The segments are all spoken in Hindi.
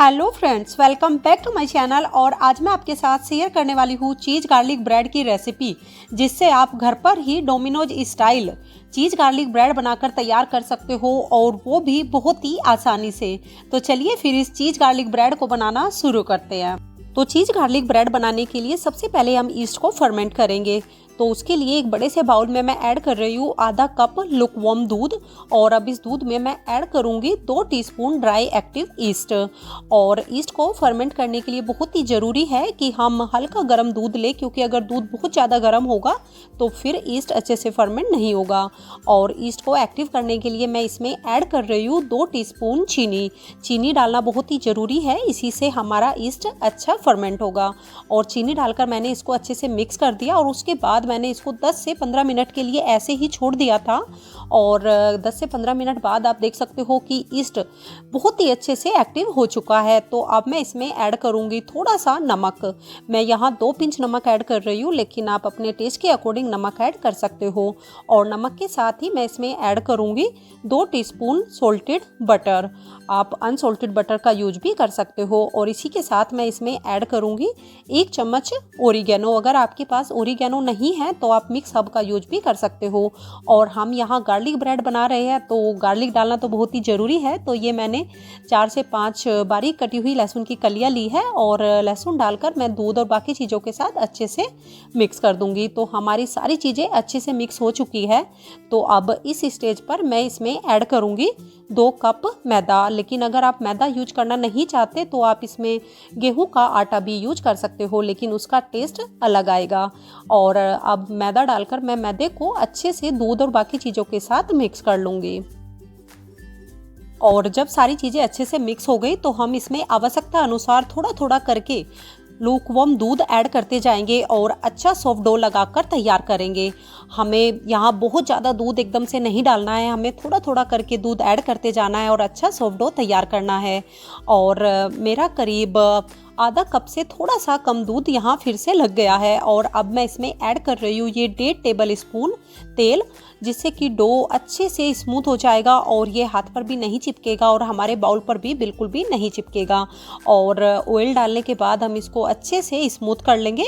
Hello friends, welcome back to my channel. और आज मैं आपके साथ शेयर करने वाली हूँ चीज़ गार्लिक ब्रेड की रेसिपी, जिससे आप घर पर ही Domino's style cheese garlic bread बनाकर तैयार कर सकते हो, और वो भी बहुत ही आसानी से। तो चलिए फिर इस चीज़ गार्लिक ब्रेड को बनाना शुरू करते हैं। तो चीज़ गार्लिक ब्रेड बनाने के लिए सबसे पहले हम ईस्ट को फर्मेंट करेंगे। तो उसके लिए एक बड़े से बाउल में मैं ऐड कर रही हूँ आधा कप लुकवार्म दूध, और अब इस दूध में मैं ऐड करूँगी 2 टीस्पून ड्राई एक्टिव ईस्ट। और ईस्ट को फर्मेंट करने के लिए बहुत ही ज़रूरी है कि हम हल्का गर्म दूध लें, क्योंकि अगर दूध बहुत ज़्यादा गर्म होगा तो फिर ईस्ट अच्छे से फर्मेंट नहीं होगा। और ईस्ट को एक्टिव करने के लिए मैं इसमें ऐड कर रही हूँ 2 टीस्पून चीनी। चीनी डालना बहुत ही ज़रूरी है, इसी से हमारा ईस्ट अच्छा फर्मेंट होगा। और चीनी डालकर मैंने इसको अच्छे से मिक्स कर दिया, और उसके बाद मैंने इसको 10 से 15 मिनट के लिए ऐसे ही छोड़ दिया था। और 10 से 15 मिनट बाद आप देख सकते हो कि ईस्ट बहुत ही अच्छे से एक्टिव हो चुका है। तो अब मैं इसमें ऐड करूंगी थोड़ा सा नमक। मैं यहाँ 2 पिंच नमक ऐड कर रही हूँ, लेकिन आप अपने टेस्ट के अकॉर्डिंग नमक ऐड कर सकते हो। और नमक के साथ ही मैं इसमें ऐड करूंगी 2 टीस्पून सोल्टेड बटर। आप अनसोल्टेड बटर का यूज भी कर सकते हो। और इसी के साथ मैं इसमें ऐड करूंगी 1 चम्मच ओरिगेनो। अगर आपके पास ओरिगेनो नहीं है तो आप मिक्स हर्ब का यूज भी कर सकते हो। और हम यहाँ गार्लिक ब्रेड बना रहे हैं, तो गार्लिक डालना तो बहुत ही ज़रूरी है। तो ये मैंने 4 से 5 बारीक कटी हुई लहसुन की कलियाँ ली है, और लहसुन डालकर मैं दूध और बाकी चीज़ों के साथ अच्छे से मिक्स कर दूंगी। तो हमारी सारी चीज़ें अच्छे से मिक्स हो चुकी है। तो अब इस स्टेज पर मैं इसमें ऐड करूँगी 2 कप मैदा। लेकिन अगर आप मैदा यूज करना नहीं चाहते तो आप इसमें गेहूं का आटा भी यूज कर सकते हो, लेकिन उसका टेस्ट अलग आएगा। और अब मैदा डालकर मैं मैदे को अच्छे से दूध और बाकी चीज़ों के साथ मिक्स कर लूँगी। और जब सारी चीज़ें अच्छे से मिक्स हो गई तो हम इसमें आवश्यकता अनुसार थोड़ा थोड़ा करके लूकवार्म दूध ऐड करते जाएंगे, और अच्छा सॉफ्ट डो लगाकर तैयार करेंगे। हमें यहाँ बहुत ज़्यादा दूध एकदम से नहीं डालना है, हमें थोड़ा थोड़ा करके दूध ऐड करते जाना है और अच्छा सॉफ्ट डो तैयार करना है। और मेरा करीब आधा कप से थोड़ा सा कम दूध यहाँ फिर से लग गया है। और अब मैं इसमें ऐड कर रही हूँ ये 1.5 टेबल स्पून तेल, जिससे कि डो अच्छे से स्मूथ हो जाएगा, और ये हाथ पर भी नहीं चिपकेगा और हमारे बाउल पर भी बिल्कुल भी नहीं चिपकेगा। और ऑयल डालने के बाद हम इसको अच्छे से स्मूथ कर लेंगे।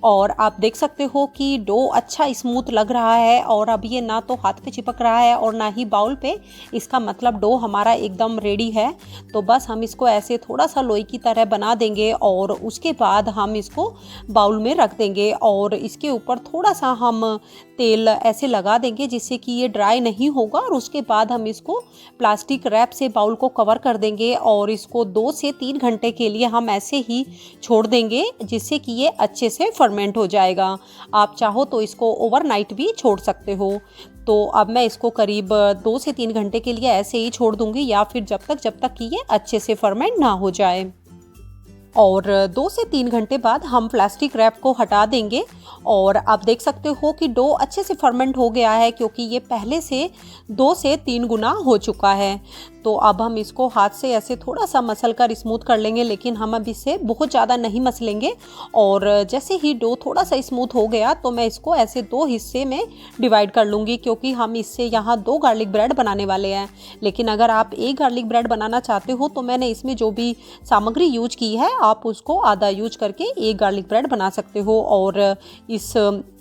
और आप देख सकते हो कि डो अच्छा स्मूथ लग रहा है, और अब ये ना तो हाथ पे चिपक रहा है और ना ही बाउल पे। इसका मतलब डो हमारा एकदम रेडी है। तो बस हम इसको ऐसे थोड़ा सा लोई की तरह बना देंगे, और उसके बाद हम इसको बाउल में रख देंगे। और इसके ऊपर थोड़ा सा हम तेल ऐसे लगा देंगे जिससे कि ये ड्राई नहीं होगा। और उसके बाद हम इसको प्लास्टिक रैप से बाउल को कवर कर देंगे, और इसको 2 से 3 घंटे के लिए हम ऐसे ही छोड़ देंगे, जिससे कि ये अच्छे से फर्मेंट हो जाएगा। आप चाहो तो इसको ओवरनाइट भी छोड़ सकते हो। तो अब मैं इसको करीब 2 से 3 घंटे के लिए ऐसे ही छोड़ दूंगी, या फिर जब तक कि ये अच्छे से फर्मेंट ना हो जाए। और 2 से 3 घंटे बाद हम प्लास्टिक रैप को हटा देंगे, और आप देख सकते हो कि डो अच्छे से फर्मेंट हो गया है, क्योंकि ये पहले से 2 से 3 गुना हो चुका है। तो अब हम इसको हाथ से ऐसे थोड़ा सा मसल कर स्मूथ कर लेंगे, लेकिन हम अब इसे बहुत ज़्यादा नहीं मसलेंगे। और जैसे ही डो थोड़ा सा स्मूथ हो गया तो मैं इसको ऐसे 2 हिस्से में डिवाइड कर लूँगी, क्योंकि हम इससे यहाँ 2 गार्लिक ब्रेड बनाने वाले हैं। लेकिन अगर आप एक गार्लिक ब्रेड बनाना चाहते हो तो मैंने इसमें जो भी सामग्री यूज की है आप उसको आधा यूज करके एक गार्लिक ब्रेड बना सकते हो। और इस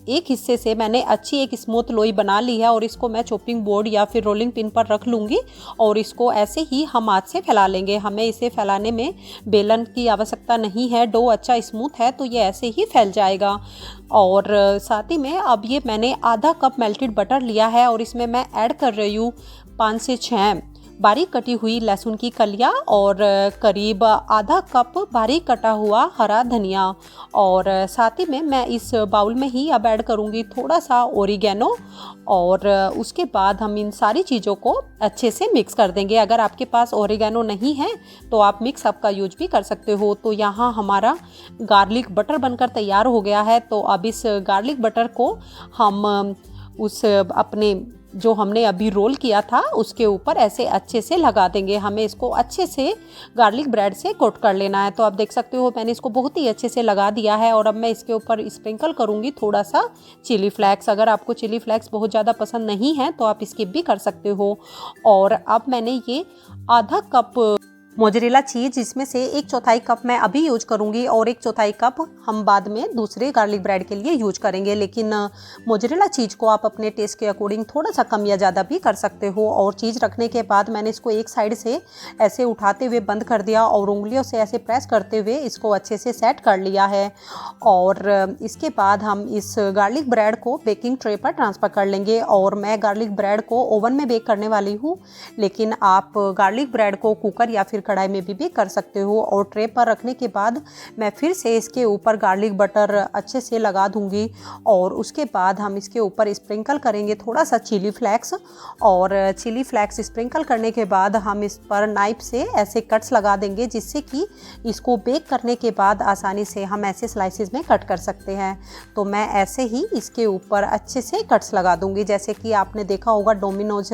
एक हिस्से से मैंने अच्छी एक स्मूथ लोई बना ली है, और इसको मैं चॉपिंग बोर्ड या फिर रोलिंग पिन पर रख लूँगी, और इसको ऐसे ही हम हाथ से फैला लेंगे। हमें इसे फैलाने में बेलन की आवश्यकता नहीं है, डो अच्छा स्मूथ है तो ये ऐसे ही फैल जाएगा। और साथ ही में अब ये मैंने आधा कप मेल्टेड बटर लिया है, और इसमें मैं ऐड कर रही हूँ 5 से 6 बारीक कटी हुई लहसुन की कलियाँ, और करीब आधा कप बारीक कटा हुआ हरा धनिया। और साथ ही में मैं इस बाउल में ही अब ऐड करूँगी थोड़ा सा ओरिगेनो। और उसके बाद हम इन सारी चीज़ों को अच्छे से मिक्स कर देंगे। अगर आपके पास ओरिगेनो नहीं है तो आप मिक्स अप का यूज भी कर सकते हो। तो यहाँ हमारा गार्लिक बटर बनकर तैयार हो गया है। तो अब इस गार्लिक बटर को हम उस अपने जो हमने अभी रोल किया था उसके ऊपर ऐसे अच्छे से लगा देंगे। हमें इसको अच्छे से गार्लिक ब्रेड से कोट कर लेना है। तो आप देख सकते हो मैंने इसको बहुत ही अच्छे से लगा दिया है। और अब मैं इसके ऊपर स्प्रिंकल करूँगी थोड़ा सा चिली फ्लेक्स। अगर आपको चिली फ्लेक्स बहुत ज़्यादा पसंद नहीं है तो आप स्किप भी कर सकते हो। और अब मैंने ये आधा कप मोज़रेला चीज़, इसमें से 1/4 कप मैं अभी यूज करूँगी और 1/4 कप हम बाद में दूसरे गार्लिक ब्रेड के लिए यूज करेंगे। लेकिन मोज़रेला चीज़ को आप अपने टेस्ट के अकॉर्डिंग थोड़ा सा कम या ज़्यादा भी कर सकते हो। और चीज़ रखने के बाद मैंने इसको एक साइड से ऐसे उठाते हुए बंद कर दिया और उंगलियों से ऐसे प्रेस करते हुए इसको अच्छे से सेट कर लिया है। और इसके बाद हम इस गार्लिक ब्रेड को बेकिंग ट्रे पर ट्रांसफ़र कर लेंगे। और मैं गार्लिक ब्रेड को ओवन में बेक करने वाली हूँ, लेकिन आप गार्लिक ब्रेड को कुकर या फिर कढ़ाई में भी बेक कर सकते हो। और ट्रे पर रखने के बाद मैं फिर से इसके ऊपर गार्लिक बटर अच्छे से लगा दूंगी और उसके बाद हम इसके ऊपर स्प्रिंकल करेंगे थोड़ा सा चिली फ्लेक्स। और चिली फ्लेक्स स्प्रिंकल करने के बाद हम इस पर नाइफ से ऐसे कट्स लगा देंगे, जिससे कि इसको बेक करने के बाद आसानी से हम ऐसे स्लाइसेस में कट कर सकते हैं। तो मैं ऐसे ही इसके ऊपर अच्छे से कट्स लगा दूंगी, जैसे कि आपने देखा होगा डोमिनोज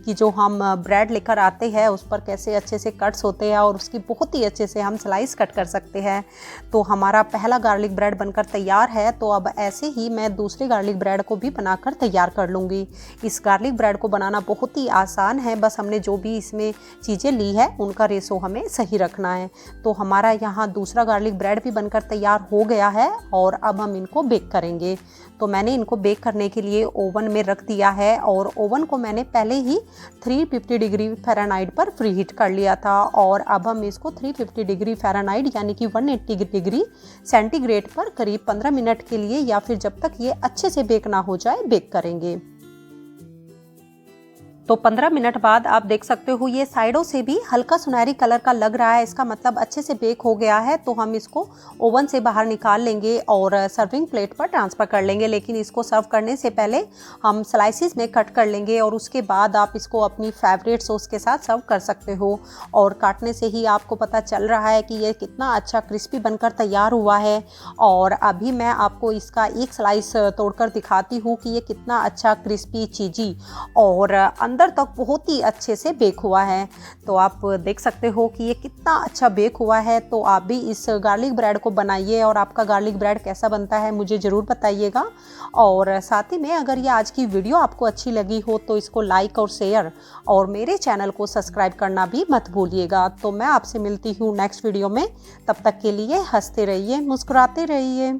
की जो हम ब्रेड लेकर आते हैं उस पर कैसे अच्छे से कट्स होते हैं और उसकी बहुत ही अच्छे से हम स्लाइस कट कर सकते हैं। तो हमारा पहला गार्लिक ब्रेड बनकर तैयार है। तो अब ऐसे ही मैं दूसरे गार्लिक ब्रेड को भी बनाकर तैयार कर लूँगी। इस गार्लिक ब्रेड को बनाना बहुत ही आसान है, बस हमने जो भी इसमें चीज़ें ली है उनका रेशो हमें सही रखना है। तो हमारा यहाँ दूसरा गार्लिक ब्रेड भी बनकर तैयार हो गया है और अब हम इनको बेक करेंगे। तो मैंने इनको बेक करने के लिए ओवन में रख दिया है और ओवन को मैंने पहले ही 350 डिग्री फ़ारेनहाइट पर प्री हीट कर लिया था। और अब हम इसको 350 डिग्री फ़ारेनहाइट यानी कि 180 डिग्री सेंटीग्रेड पर करीब 15 मिनट के लिए या फिर जब तक ये अच्छे से बेक ना हो जाए बेक करेंगे। तो 15 मिनट बाद आप देख सकते हो ये साइडों से भी हल्का सुनहरी कलर का लग रहा है, इसका मतलब अच्छे से बेक हो गया है। तो हम इसको ओवन से बाहर निकाल लेंगे और सर्विंग प्लेट पर ट्रांसफ़र कर लेंगे। लेकिन इसको सर्व करने से पहले हम स्लाइसिस में कट कर लेंगे और उसके बाद आप इसको अपनी फेवरेट सॉस के साथ सर्व कर सकते हो। और काटने से ही आपको पता चल रहा है कि ये कितना अच्छा क्रिस्पी बनकर तैयार हुआ है। और अभी मैं आपको इसका एक स्लाइस तोड़कर दिखाती हूँ कि ये कितना अच्छा क्रिस्पी चीज़ी और अंदर तक बहुत ही अच्छे से बेक हुआ है। तो आप देख सकते हो कि ये कितना अच्छा बेक हुआ है। तो आप भी इस गार्लिक ब्रेड को बनाइए और आपका गार्लिक ब्रेड कैसा बनता है मुझे ज़रूर बताइएगा। और साथ ही में अगर ये आज की वीडियो आपको अच्छी लगी हो तो इसको लाइक और शेयर और मेरे चैनल को सब्सक्राइब करना भी मत भूलिएगा। तो मैं आपसे मिलती हूँ नेक्स्ट वीडियो में, तब तक के लिए हंसते रहिए, मुस्कुराते रहिए।